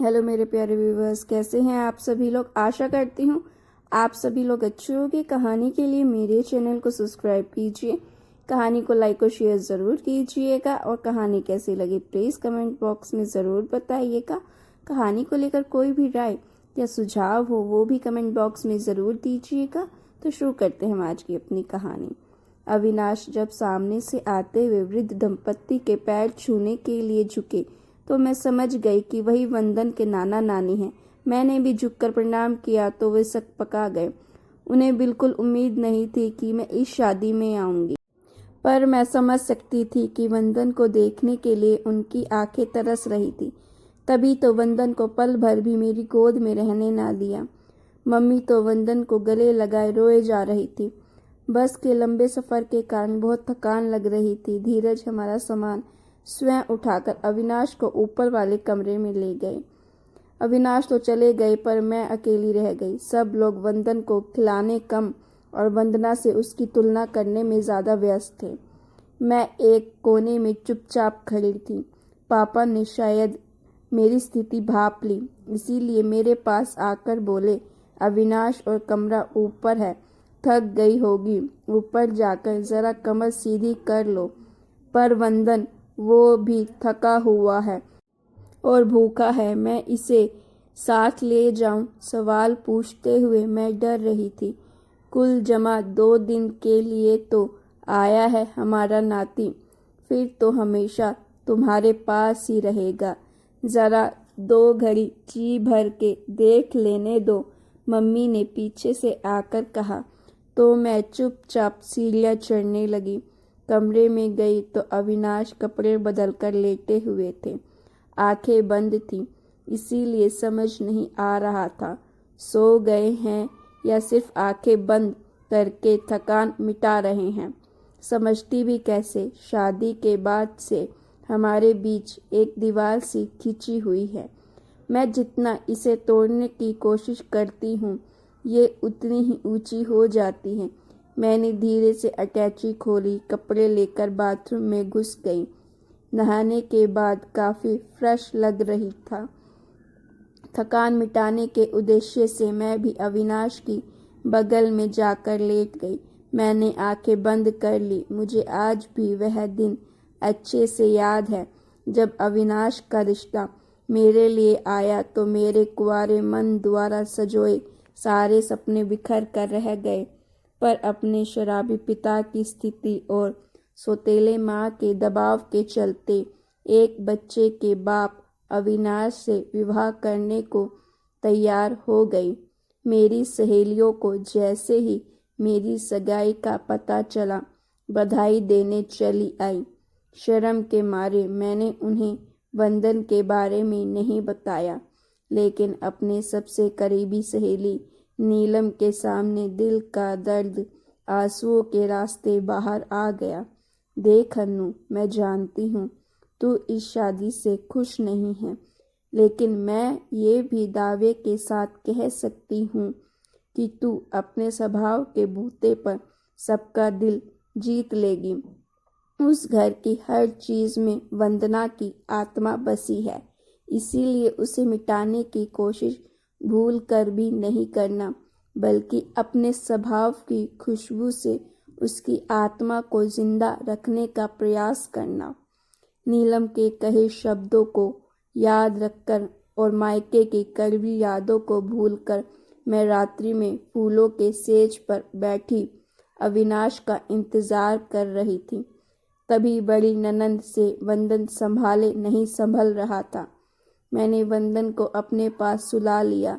Hello मेरे प्यारे viewers, कैसे हैं आप सभी लोग। आशा करती हूँ आप सभी लोग अच्छे होंगे। कहानी के लिए मेरे चैनल को सब्सक्राइब कीजिए, कहानी को लाइक और शेयर ज़रूर कीजिएगा और कहानी कैसी लगी प्लीज़ कमेंट बॉक्स में ज़रूर बताइएगा। कहानी को लेकर कोई भी राय या सुझाव हो वो भी कमेंट बॉक्स में ज़रूर दीजिएगा। तो शुरू करते हैं हम आज की अपनी कहानी। अविनाश जब सामने से आते हुए वृद्ध दंपत्ति के पैर छूने के लिए झुके तो मैं समझ गई कि वही वंदन के नाना नानी हैं। मैंने भी झुककर प्रणाम किया तो वे सकपका गए। उन्हें बिल्कुल उम्मीद नहीं थी कि मैं इस शादी में आऊंगी, पर मैं समझ सकती थी कि वंदन को देखने के लिए उनकी आंखें तरस रही थी। तभी तो वंदन को पल भर भी मेरी गोद में रहने ना दिया। मम्मी तो वंदन को गले लगाए रोए जा रही थी। बस के लंबे सफ़र के कारण बहुत थकान लग रही थी। धीरज हमारा सामान स्वयं उठाकर अविनाश को ऊपर वाले कमरे में ले गए। अविनाश तो चले गए पर मैं अकेली रह गई। सब लोग वंदन को खिलाने कम और वंदना से उसकी तुलना करने में ज़्यादा व्यस्त थे। मैं एक कोने में चुपचाप खड़ी थी। पापा ने शायद मेरी स्थिति भांप ली, इसीलिए मेरे पास आकर बोले, अविनाश और कमरा ऊपर है, थक गई होगी, ऊपर जाकर ज़रा कमर सीधी कर लो। पर वंदन, वो भी थका हुआ है और भूखा है, मैं इसे साथ ले जाऊं? सवाल पूछते हुए मैं डर रही थी। कुल जमा 2 दिन के लिए तो आया है हमारा नाती, फिर तो हमेशा तुम्हारे पास ही रहेगा। ज़रा 2 घड़ी जी भर के देख लेने दो, मम्मी ने पीछे से आकर कहा। तो मैं चुपचाप सीढ़ियाँ चढ़ने लगी। कमरे में गई तो अविनाश कपड़े बदलकर लेटे हुए थे। आंखें बंद थीं, इसीलिए समझ नहीं आ रहा था सो गए हैं या सिर्फ आंखें बंद करके थकान मिटा रहे हैं। समझती भी कैसे, शादी के बाद से हमारे बीच एक दीवार सी खिंची हुई है। मैं जितना इसे तोड़ने की कोशिश करती हूँ ये उतनी ही ऊंची हो जाती है। मैंने धीरे से अटैची खोली, कपड़े लेकर बाथरूम में घुस गई। नहाने के बाद काफ़ी फ्रेश लग रही था। थकान मिटाने के उद्देश्य से मैं भी अविनाश की बगल में जाकर लेट गई। मैंने आंखें बंद कर ली। मुझे आज भी वह दिन अच्छे से याद है जब अविनाश का रिश्ता मेरे लिए आया तो मेरे कुंवारे मन द्वारा सजोए सारे सपने बिखर कर रह गए। पर अपने शराबी पिता की स्थिति और सौतेले माँ के दबाव के चलते एक बच्चे के बाप अविनाश से विवाह करने को तैयार हो गई। मेरी सहेलियों को जैसे ही मेरी सगाई का पता चला बधाई देने चली आई। शर्म के मारे मैंने उन्हें वंदन के बारे में नहीं बताया, लेकिन अपने सबसे करीबी सहेली नीलम के सामने दिल का दर्द आंसुओं के रास्ते बाहर आ गया। देख अन्नू, मैं जानती हूँ तू इस शादी से खुश नहीं है, लेकिन मैं ये भी दावे के साथ कह सकती हूँ कि तू अपने स्वभाव के बूते पर सबका दिल जीत लेगी। उस घर की हर चीज़ में वंदना की आत्मा बसी है, इसीलिए उसे मिटाने की कोशिश भूल कर भी नहीं करना, बल्कि अपने स्वभाव की खुशबू से उसकी आत्मा को जिंदा रखने का प्रयास करना। नीलम के कहे शब्दों को याद रखकर और मायके की कड़वी यादों को भूलकर मैं रात्रि में फूलों के सेज पर बैठी अविनाश का इंतजार कर रही थी। तभी बड़ी ननंद से वंदन संभाले नहीं संभल रहा था। मैंने वंदन को अपने पास सुला लिया।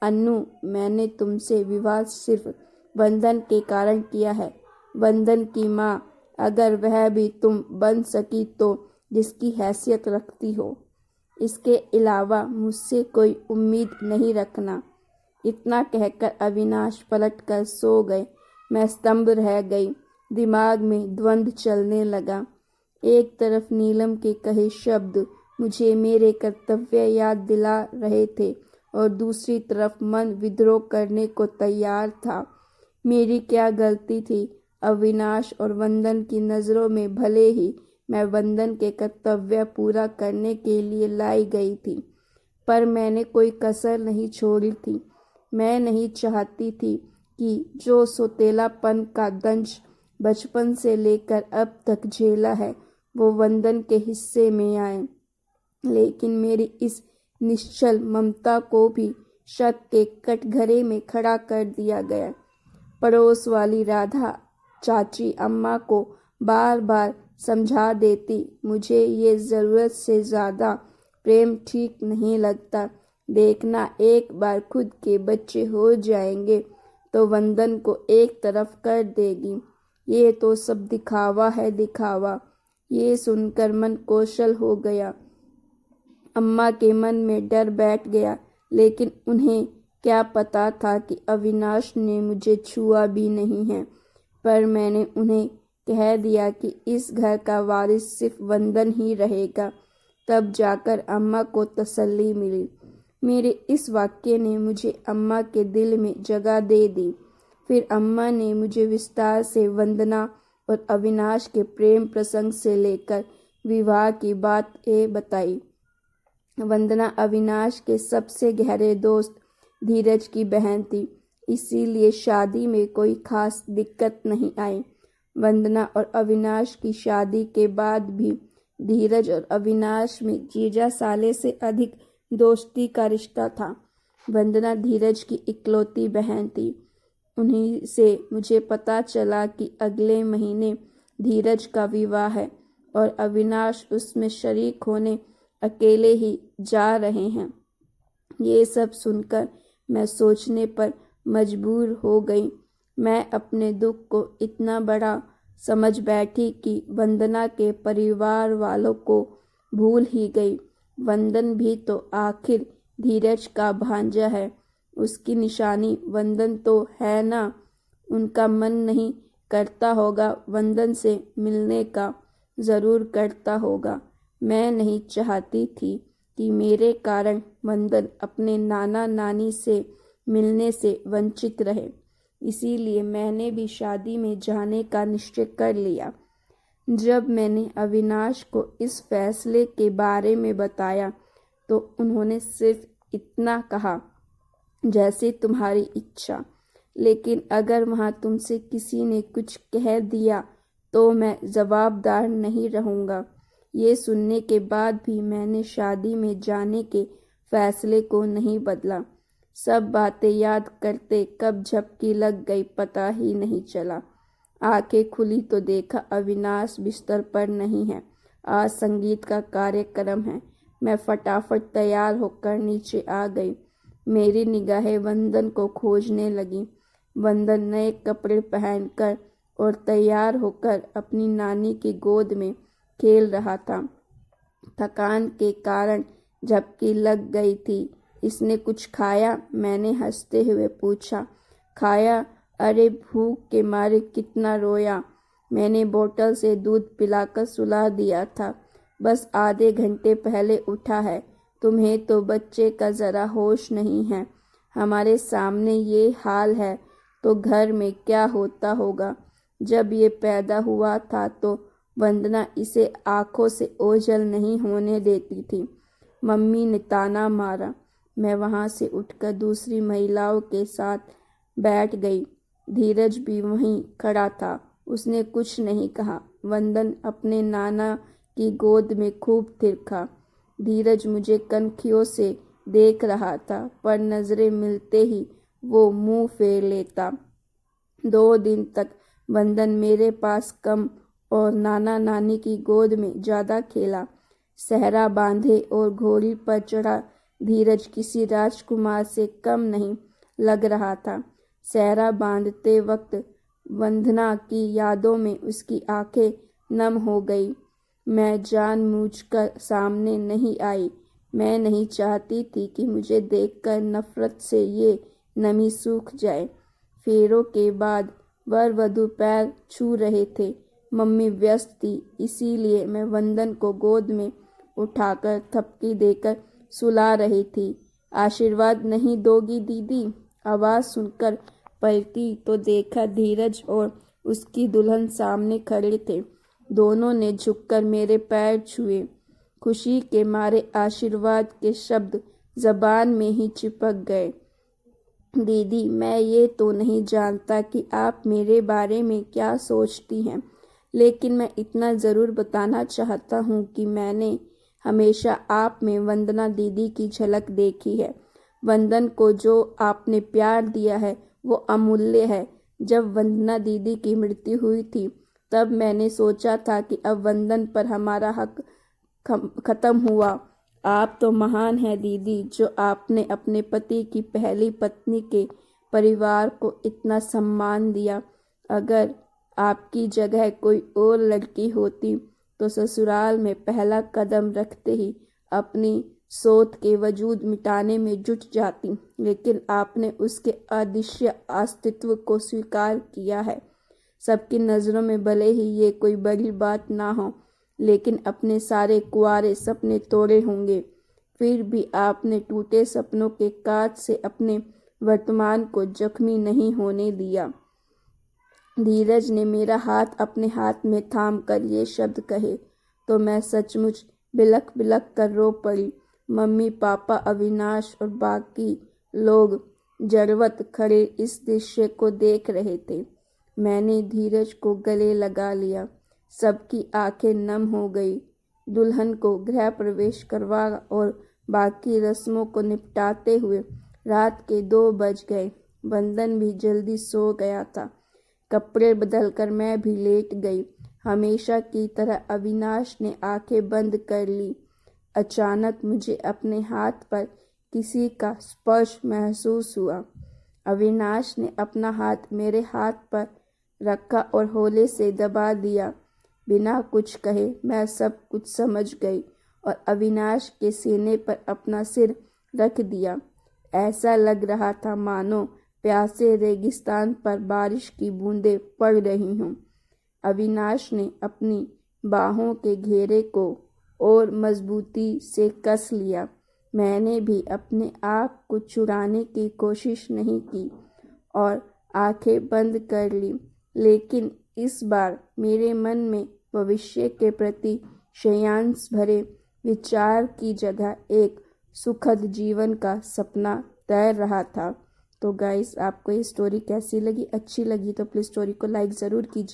अन्नू, मैंने तुमसे विवाह सिर्फ वंदन के कारण किया है। वंदन की माँ, अगर वह भी तुम बन सकी तो जिसकी हैसियत रखती हो। इसके अलावा मुझसे कोई उम्मीद नहीं रखना। इतना कहकर अविनाश पलटकर सो गए। मैं स्तंभ रह गई। दिमाग में द्वंद्व चलने लगा। एक तरफ नीलम के कहे शब्द मुझे मेरे कर्तव्य याद दिला रहे थे और दूसरी तरफ मन विद्रोह करने को तैयार था। मेरी क्या गलती थी? अविनाश और वंदन की नज़रों में भले ही मैं वंदन के कर्तव्य पूरा करने के लिए लाई गई थी, पर मैंने कोई कसर नहीं छोड़ी थी। मैं नहीं चाहती थी कि जो सौतेलापन का दंश बचपन से लेकर अब तक झेला है वो वंदन के हिस्से में आए। लेकिन मेरी इस निश्चल ममता को भी शक के कटघरे में खड़ा कर दिया गया। पड़ोस वाली राधा चाची अम्मा को बार बार समझा देती, मुझे ये ज़रूरत से ज़्यादा प्रेम ठीक नहीं लगता। देखना, एक बार खुद के बच्चे हो जाएंगे तो वंदन को एक तरफ कर देगी। ये तो सब दिखावा है, दिखावा। ये सुनकर मन कौशल हो गया। अम्मा के मन में डर बैठ गया, लेकिन उन्हें क्या पता था कि अविनाश ने मुझे छुआ भी नहीं है। पर मैंने उन्हें कह दिया कि इस घर का वारिस सिर्फ वंदन ही रहेगा। तब जाकर अम्मा को तसल्ली मिली। मेरे इस वाक्य ने मुझे अम्मा के दिल में जगह दे दी। फिर अम्मा ने मुझे विस्तार से वंदना और अविनाश के प्रेम प्रसंग से लेकर विवाह की बातें बताई। वंदना अविनाश के सबसे गहरे दोस्त धीरज की बहन थी, इसीलिए शादी में कोई खास दिक्कत नहीं आई। वंदना और अविनाश की शादी के बाद भी धीरज और अविनाश में जीजा साले से अधिक दोस्ती का रिश्ता था। वंदना धीरज की इकलौती बहन थी। उन्हीं से मुझे पता चला कि अगले महीने धीरज का विवाह है और अविनाश उसमें शरीक होने अकेले ही जा रहे हैं। ये सब सुनकर मैं सोचने पर मजबूर हो गई। मैं अपने दुख को इतना बड़ा समझ बैठी कि वंदना के परिवार वालों को भूल ही गई। वंदन भी तो आखिर धीरज का भांजा है, उसकी निशानी वंदन तो है ना। उनका मन नहीं करता होगा वंदन से मिलने का, ज़रूर करता होगा। मैं नहीं चाहती थी कि मेरे कारण वंदन अपने नाना नानी से मिलने से वंचित रहे, इसीलिए मैंने भी शादी में जाने का निश्चय कर लिया। जब मैंने अविनाश को इस फैसले के बारे में बताया तो उन्होंने सिर्फ इतना कहा, जैसे तुम्हारी इच्छा, लेकिन अगर वहाँ तुमसे किसी ने कुछ कह दिया तो मैं जवाबदार नहीं रहूँगा। ये सुनने के बाद भी मैंने शादी में जाने के फैसले को नहीं बदला। सब बातें याद करते कब झपकी लग गई पता ही नहीं चला। आंखें खुली तो देखा अविनाश बिस्तर पर नहीं है। आज संगीत का कार्यक्रम है। मैं फटाफट तैयार होकर नीचे आ गई। मेरी निगाहें वंदन को खोजने लगी। वंदन नए कपड़े पहनकर और तैयार होकर अपनी नानी की गोद में खेल रहा था। थकान के कारण झपकी लग गई थी। इसने कुछ खाया? मैंने हंसते हुए पूछा। खाया? अरे भूख के मारे कितना रोया। मैंने बोतल से दूध पिलाकर सुला दिया था। बस आधे घंटे पहले उठा है। तुम्हें तो बच्चे का ज़रा होश नहीं है। हमारे सामने ये हाल है तो घर में क्या होता होगा। जब ये पैदा हुआ था तो वंदना इसे आंखों से ओझल नहीं होने देती थी। मम्मी ने ताना मारा। मैं वहाँ से उठकर दूसरी महिलाओं के साथ बैठ गई। धीरज भी वहीं खड़ा था। उसने कुछ नहीं कहा। वंदन अपने नाना की गोद में खूब थिरका। धीरज मुझे कनखियों से देख रहा था, पर नज़रें मिलते ही वो मुंह फेर लेता। 2 दिन तक वंदन मेरे पास कम और नाना नानी की गोद में ज़्यादा खेला। सहरा बांधे और घोड़ी पर चढ़ा धीरज किसी राजकुमार से कम नहीं लग रहा था। सहरा बांधते वक्त वंदना की यादों में उसकी आंखें नम हो गई। मैं जानबूझकर सामने नहीं आई। मैं नहीं चाहती थी कि मुझे देखकर नफरत से ये नमी सूख जाए। फेरों के बाद वर वधू पैर छू रहे थे। मम्मी व्यस्त थी, इसीलिए मैं वंदन को गोद में उठाकर थपकी देकर सुला रही थी। आशीर्वाद नहीं दोगी दीदी? आवाज़ सुनकर पलटी तो देखा धीरज और उसकी दुल्हन सामने खड़े थे। दोनों ने झुककर मेरे पैर छुए। खुशी के मारे आशीर्वाद के शब्द ज़बान में ही चिपक गए। दीदी, मैं ये तो नहीं जानता कि आप मेरे बारे में क्या सोचती हैं, लेकिन मैं इतना ज़रूर बताना चाहता हूँ कि मैंने हमेशा आप में वंदना दीदी की झलक देखी है। वंदन को जो आपने प्यार दिया है वो अमूल्य है। जब वंदना दीदी की मृत्यु हुई थी तब मैंने सोचा था कि अब वंदन पर हमारा हक खत्म हुआ। आप तो महान हैं दीदी, जो आपने अपने पति की पहली पत्नी के परिवार को इतना सम्मान दिया। अगर आपकी जगह कोई और लड़की होती तो ससुराल में पहला कदम रखते ही अपनी सोच के वजूद मिटाने में जुट जाती, लेकिन आपने उसके अदृश्य अस्तित्व को स्वीकार किया है। सबकी नज़रों में भले ही ये कोई बड़ी बात ना हो, लेकिन अपने सारे कुंवारे सपने तोड़े होंगे, फिर भी आपने टूटे सपनों के कांच से अपने वर्तमान को जख्मी नहीं होने दिया। धीरज ने मेरा हाथ अपने हाथ में थाम कर ये शब्द कहे तो मैं सचमुच बिलख बिलख कर रो पड़ी। मम्मी, पापा, अविनाश और बाकी लोग जरवत खड़े इस दृश्य को देख रहे थे। मैंने धीरज को गले लगा लिया। सबकी आंखें नम हो गई। दुल्हन को गृह प्रवेश करवा और बाकी रस्मों को निपटाते हुए रात के 2 बज गए। वंदन भी जल्दी सो गया था। कपड़े बदलकर मैं भी लेट गई। हमेशा की तरह अविनाश ने आंखें बंद कर ली। अचानक मुझे अपने हाथ पर किसी का स्पर्श महसूस हुआ। अविनाश ने अपना हाथ मेरे हाथ पर रखा और हौले से दबा दिया। बिना कुछ कहे मैं सब कुछ समझ गई और अविनाश के सीने पर अपना सिर रख दिया। ऐसा लग रहा था मानो प्यासे रेगिस्तान पर बारिश की बूंदें पड़ रही हों। अविनाश ने अपनी बाहों के घेरे को और मजबूती से कस लिया। मैंने भी अपने आप को चुराने की कोशिश नहीं की और आंखें बंद कर ली, लेकिन इस बार मेरे मन में भविष्य के प्रति शयांस भरे विचार की जगह एक सुखद जीवन का सपना तैर रहा था। तो गाइस, आपको ये स्टोरी कैसी लगी? अच्छी लगी तो प्लीज़ स्टोरी को लाइक ज़रूर कीजिए।